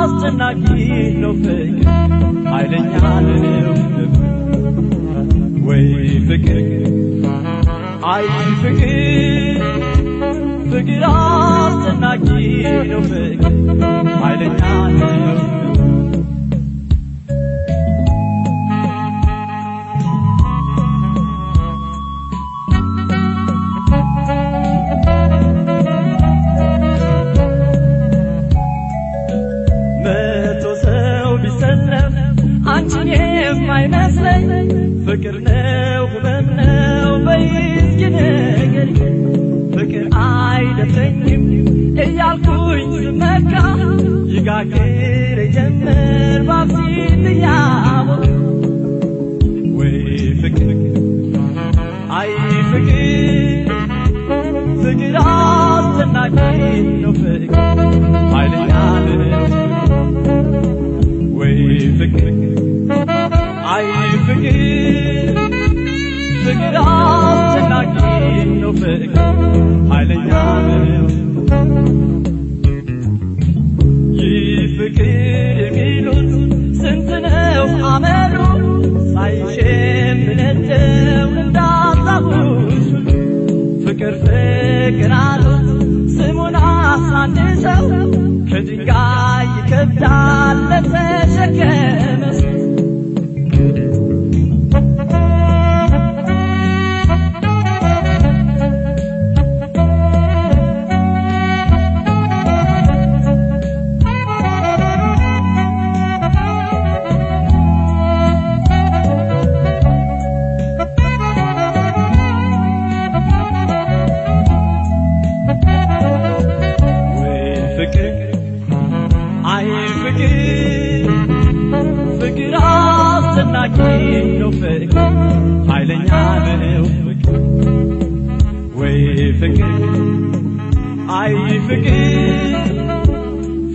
No fake, I didn't way forget, I forget off and I give no fake, I didn't ፍቅር ነው ህመም ነው በይስኪ ንገሪ ፍቅር አይደለኝም እያልኩኝ ስመካ ይጋግር ጀመር ባፍሲት ያቦ ወይ ፍቅር አይ ፍቅር ፍቅር አስጨናቂ ነው ፍቅር ኃይለኛ ነው ወይ ፍቅር I forget, forget all and I give no fake. I lay down. Ye forget me lose, sentinel, amero. I shame in and dazabush. Forget fake out, Simona Sandesa. Cutting guy, you kept down, let's say, again. Forget all and I give no fake. ኃይለኛ ነው ፍቅር ወይ ፍቅር አይ ፍቅር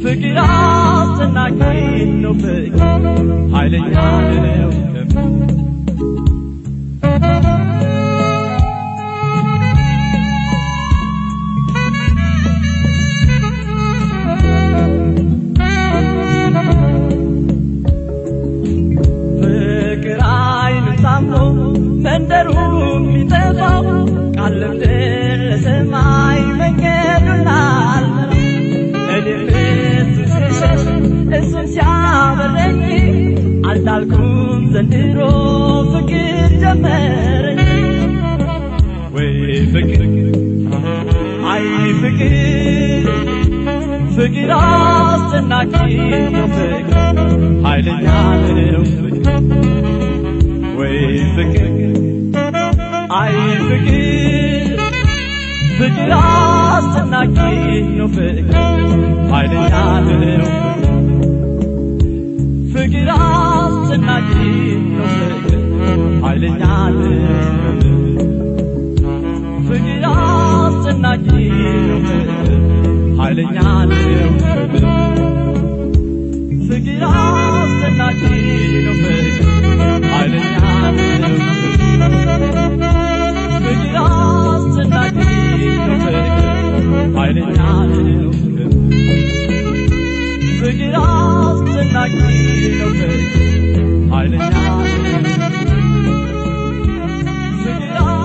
forget all and I give no fake. ኃይለኛ ነው መንደሩም ቢጠፋው ቃልም ለሰማይ መንገዱናል እኔም ስሸሽ እሱን ሲያበረኝ አልዳልኩም ዘንድሮ ፍቅር ጀመረኝ ወይ ፍቅር አይ ፍቅር ፍቅር አስጨናቂ ነው ፍቅር ኃይለኛ ነው ፍቅር ወይ ፍቅር አይ ፍቅር ፍቅር አስጨናቂ ነው ፍቅር ኃይለኛ ነው ፍቅር አስጨናቂ ነው ፍቅር ኃይለኛ ነው ፍቅር አስጨናቂ ነው ፍቅር ኃይለኛ ነው ፍቅር አስጨናቂ ነው ፍቅር ኃይለኛ ነው ፍቅር አስጨናቂ ነው ፍቅር ኃይለኛ ነው ፍቅር አስጨናቂ ነው ፍቅር ኃይለኛ ነው ፍቅር